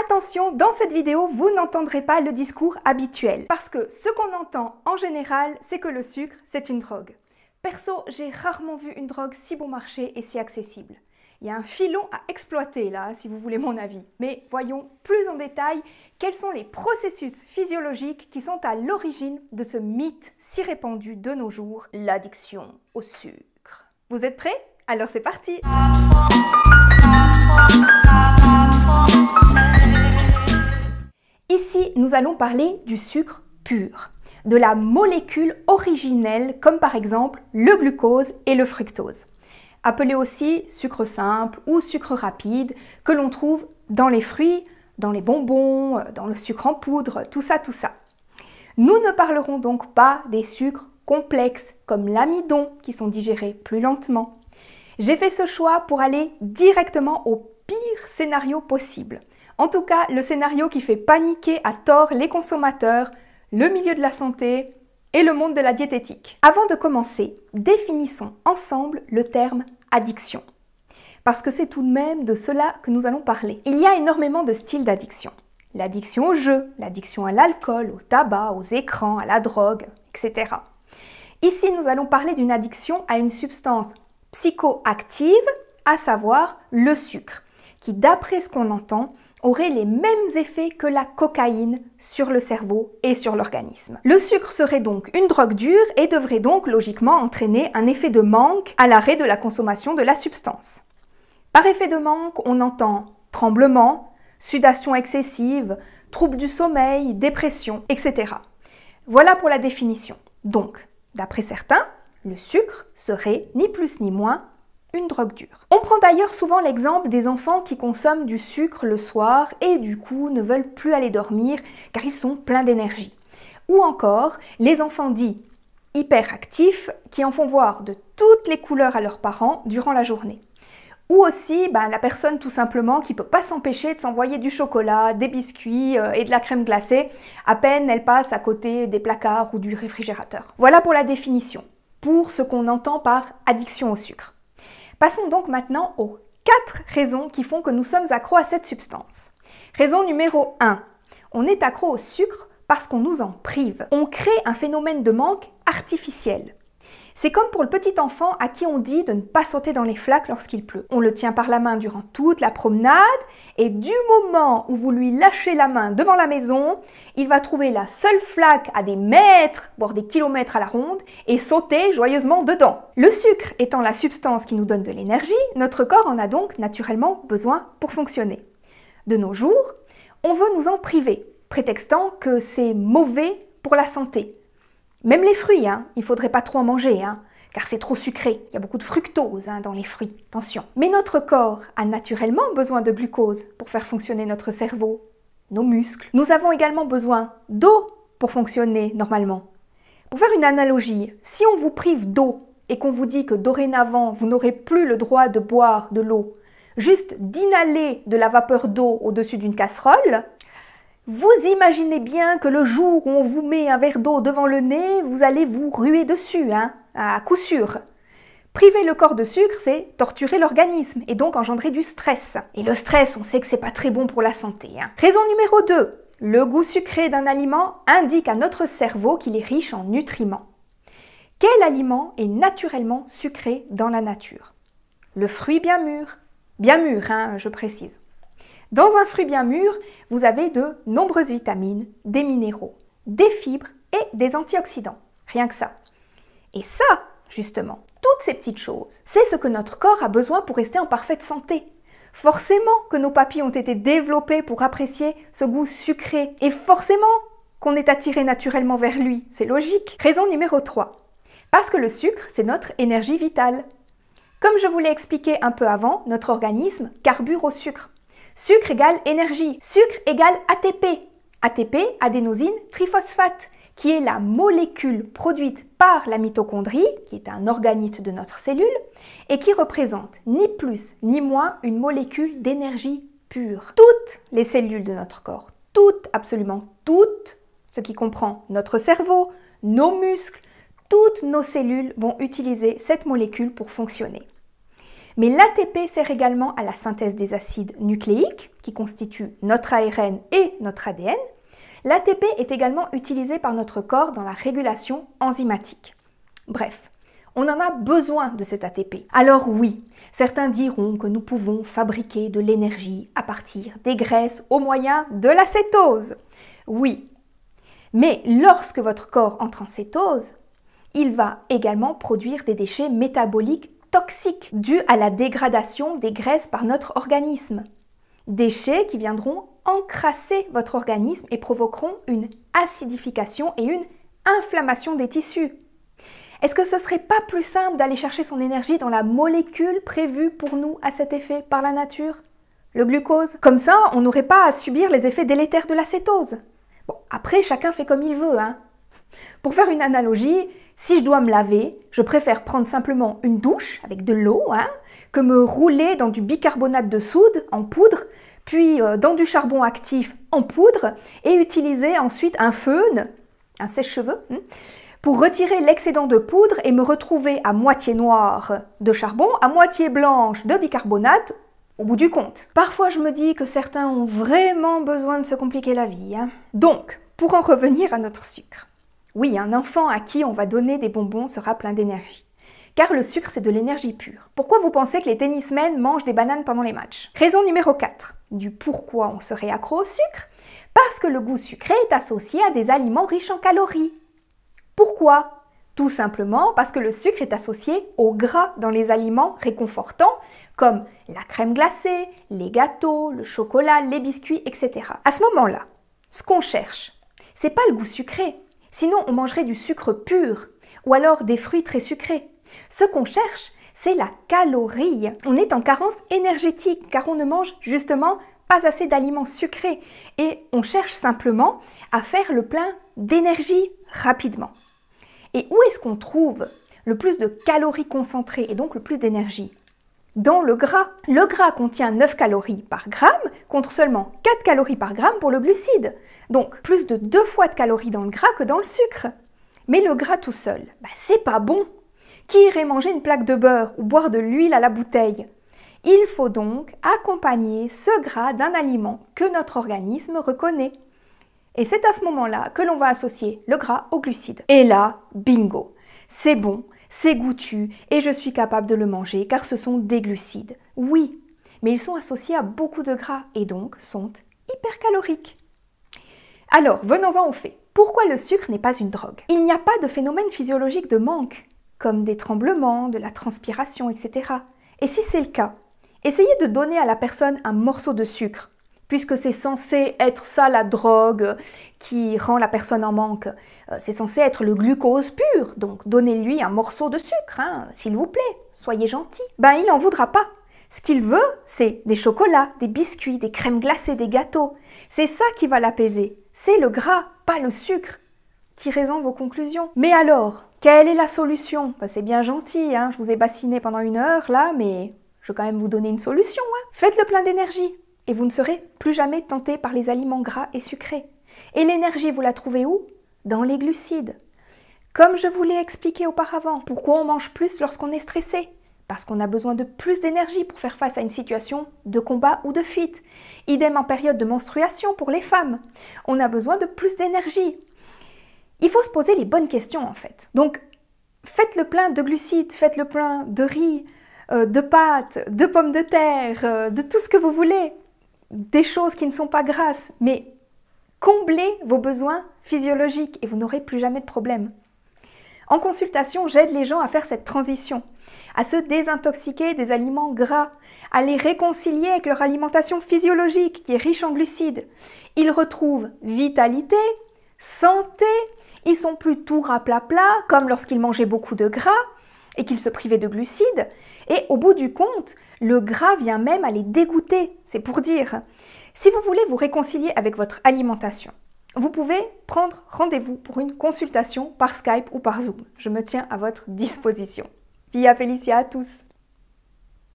Attention, dans cette vidéo, vous n'entendrez pas le discours habituel. Parce que ce qu'on entend en général, c'est que le sucre, c'est une drogue. Perso, j'ai rarement vu une drogue si bon marché et si accessible. Il y a un filon à exploiter là, si vous voulez mon avis. Mais voyons plus en détail quels sont les processus physiologiques qui sont à l'origine de ce mythe si répandu de nos jours, l'addiction au sucre. Vous êtes prêts? Alors c'est parti! Ici, nous allons parler du sucre pur, de la molécule originelle comme par exemple le glucose et le fructose, appelé aussi sucre simple ou sucre rapide, que l'on trouve dans les fruits, dans les bonbons, dans le sucre en poudre, tout ça. Nous ne parlerons donc pas des sucres complexes comme l'amidon qui sont digérés plus lentement. J'ai fait ce choix pour aller directement au pire scénario possible. En tout cas, le scénario qui fait paniquer à tort les consommateurs, le milieu de la santé et le monde de la diététique. Avant de commencer, définissons ensemble le terme addiction. Parce que c'est tout de même de cela que nous allons parler. Il y a énormément de styles d'addiction. L'addiction au jeu, l'addiction à l'alcool, au tabac, aux écrans, à la drogue, etc. Ici, nous allons parler d'une addiction à une substance psychoactive, à savoir le sucre, qui, d'après ce qu'on entend, aurait les mêmes effets que la cocaïne sur le cerveau et sur l'organisme. Le sucre serait donc une drogue dure et devrait donc logiquement entraîner un effet de manque à l'arrêt de la consommation de la substance. Par effet de manque, on entend tremblement, sudation excessive, troubles du sommeil, dépression, etc. Voilà pour la définition. Donc, d'après certains, le sucre serait ni plus ni moins une drogue dure. On prend d'ailleurs souvent l'exemple des enfants qui consomment du sucre le soir et du coup ne veulent plus aller dormir car ils sont pleins d'énergie. Ou encore les enfants dits hyperactifs qui en font voir de toutes les couleurs à leurs parents durant la journée. Ou aussi la personne tout simplement qui ne peut pas s'empêcher de s'envoyer du chocolat, des biscuits et de la crème glacée à peine elle passe à côté des placards ou du réfrigérateur. Voilà pour la définition, pour ce qu'on entend par addiction au sucre. Passons donc maintenant aux 4 raisons qui font que nous sommes accros à cette substance. Raison numéro 1. On est accro au sucre parce qu'on nous en prive. On crée un phénomène de manque artificiel. C'est comme pour le petit enfant à qui on dit de ne pas sauter dans les flaques lorsqu'il pleut. On le tient par la main durant toute la promenade et du moment où vous lui lâchez la main devant la maison, il va trouver la seule flaque à des mètres, voire des kilomètres à la ronde et sauter joyeusement dedans. Le sucre étant la substance qui nous donne de l'énergie, notre corps en a donc naturellement besoin pour fonctionner. De nos jours, on veut nous en priver, prétextant que c'est mauvais pour la santé. Même les fruits, il ne faudrait pas trop en manger, car c'est trop sucré. Il y a beaucoup de fructose dans les fruits, attention. Mais notre corps a naturellement besoin de glucose pour faire fonctionner notre cerveau, nos muscles. Nous avons également besoin d'eau pour fonctionner normalement. Pour faire une analogie, si on vous prive d'eau et qu'on vous dit que dorénavant vous n'aurez plus le droit de boire de l'eau, juste d'inhaler de la vapeur d'eau au-dessus d'une casserole, vous imaginez bien que le jour où on vous met un verre d'eau devant le nez, vous allez vous ruer dessus, à coup sûr. Priver le corps de sucre, c'est torturer l'organisme et donc engendrer du stress. Et le stress, on sait que c'est pas très bon pour la santé. Raison numéro 2. Le goût sucré d'un aliment indique à notre cerveau qu'il est riche en nutriments. Quel aliment est naturellement sucré dans la nature? Le fruit bien mûr. Bien mûr, je précise. Dans un fruit bien mûr, vous avez de nombreuses vitamines, des minéraux, des fibres et des antioxydants. Rien que ça. Et ça, justement, toutes ces petites choses, c'est ce que notre corps a besoin pour rester en parfaite santé. Forcément que nos papilles ont été développées pour apprécier ce goût sucré. Et forcément qu'on est attiré naturellement vers lui. C'est logique. Raison numéro 3. Parce que le sucre, c'est notre énergie vitale. Comme je vous l'ai expliqué un peu avant, notre organisme carbure au sucre. Sucre égale énergie. Sucre égale ATP. ATP, adénosine triphosphate, qui est la molécule produite par la mitochondrie, qui est un organite de notre cellule, et qui représente ni plus ni moins une molécule d'énergie pure. Toutes les cellules de notre corps, toutes, absolument toutes, ce qui comprend notre cerveau, nos muscles, toutes nos cellules vont utiliser cette molécule pour fonctionner. Mais l'ATP sert également à la synthèse des acides nucléiques, qui constituent notre ARN et notre ADN. L'ATP est également utilisé par notre corps dans la régulation enzymatique. Bref, on en a besoin de cet ATP. Alors oui, certains diront que nous pouvons fabriquer de l'énergie à partir des graisses au moyen de la cétose. Oui, mais lorsque votre corps entre en cétose, il va également produire des déchets métaboliques toxiques dus à la dégradation des graisses par notre organisme. Déchets qui viendront encrasser votre organisme et provoqueront une acidification et une inflammation des tissus. Est-ce que ce ne serait pas plus simple d'aller chercher son énergie dans la molécule prévue pour nous à cet effet par la nature? Le glucose. Comme ça, on n'aurait pas à subir les effets délétères de la cétose. Bon, après, chacun fait comme il veut, hein. Pour faire une analogie, si je dois me laver, je préfère prendre simplement une douche avec de l'eau, hein, que me rouler dans du bicarbonate de soude en poudre, puis dans du charbon actif en poudre, et utiliser ensuite un fun, un sèche-cheveux, pour retirer l'excédent de poudre et me retrouver à moitié noire de charbon, à moitié blanche de bicarbonate, au bout du compte. Parfois, je me dis que certains ont vraiment besoin de se compliquer la vie, hein. Donc, pour en revenir à notre sucre. Oui, un enfant à qui on va donner des bonbons sera plein d'énergie. Car le sucre, c'est de l'énergie pure. Pourquoi vous pensez que les tennismen mangent des bananes pendant les matchs? Raison numéro 4 du pourquoi on serait accro au sucre. Parce que le goût sucré est associé à des aliments riches en calories. Pourquoi? Tout simplement parce que le sucre est associé au gras dans les aliments réconfortants, comme la crème glacée, les gâteaux, le chocolat, les biscuits, etc. À ce moment-là, ce qu'on cherche, c'est pas le goût sucré. Sinon, on mangerait du sucre pur ou alors des fruits très sucrés. Ce qu'on cherche, c'est la calorie. On est en carence énergétique car on ne mange justement pas assez d'aliments sucrés et on cherche simplement à faire le plein d'énergie rapidement. Et où est-ce qu'on trouve le plus de calories concentrées et donc le plus d'énergie? Dans le gras. Le gras contient 9 calories par gramme contre seulement 4 calories par gramme pour le glucide. Donc plus de 2 fois de calories dans le gras que dans le sucre. Mais le gras tout seul, c'est pas bon. Qui irait manger une plaque de beurre ou boire de l'huile à la bouteille? Il faut donc accompagner ce gras d'un aliment que notre organisme reconnaît. Et c'est à ce moment-là que l'on va associer le gras au glucide. Et là, bingo, c'est bon, c'est goûtu et je suis capable de le manger car ce sont des glucides. Oui, mais ils sont associés à beaucoup de gras et donc sont hypercaloriques. Alors, venons-en aux faits. Pourquoi le sucre n'est pas une drogue? Il n'y a pas de phénomène physiologique de manque, comme des tremblements, de la transpiration, etc. Et si c'est le cas, essayez de donner à la personne un morceau de sucre, puisque c'est censé être ça la drogue qui rend la personne en manque. C'est censé être le glucose pur, donc donnez-lui un morceau de sucre, s'il vous plaît, soyez gentil. Il n'en voudra pas. Ce qu'il veut, c'est des chocolats, des biscuits, des crèmes glacées, des gâteaux. C'est ça qui va l'apaiser. C'est le gras, pas le sucre. Tirez-en vos conclusions. Mais alors, quelle est la solution? C'est bien gentil, je vous ai bassiné pendant 1 heure là, mais je vais quand même vous donner une solution. Faites le plein d'énergie et vous ne serez plus jamais tenté par les aliments gras et sucrés. Et l'énergie, vous la trouvez où? Dans les glucides. Comme je vous l'ai expliqué auparavant, pourquoi on mange plus lorsqu'on est stressé? Parce qu'on a besoin de plus d'énergie pour faire face à une situation de combat ou de fuite. Idem en période de menstruation pour les femmes. On a besoin de plus d'énergie. Il faut se poser les bonnes questions en fait. Donc, faites le plein de glucides, faites le plein de riz, de pâtes, de pommes de terre, de tout ce que vous voulez. Des choses qui ne sont pas grasses, mais comblez vos besoins physiologiques et vous n'aurez plus jamais de problème. En consultation, j'aide les gens à faire cette transition, à se désintoxiquer des aliments gras, à les réconcilier avec leur alimentation physiologique qui est riche en glucides. Ils retrouvent vitalité, santé, ils sont plus tout raplapla comme lorsqu'ils mangeaient beaucoup de gras et qu'ils se privaient de glucides. Et au bout du compte, le gras vient même à les dégoûter, c'est pour dire. Si vous voulez vous réconcilier avec votre alimentation, vous pouvez prendre rendez-vous pour une consultation par Skype ou par Zoom. Je me tiens à votre disposition. Via Felicia à tous!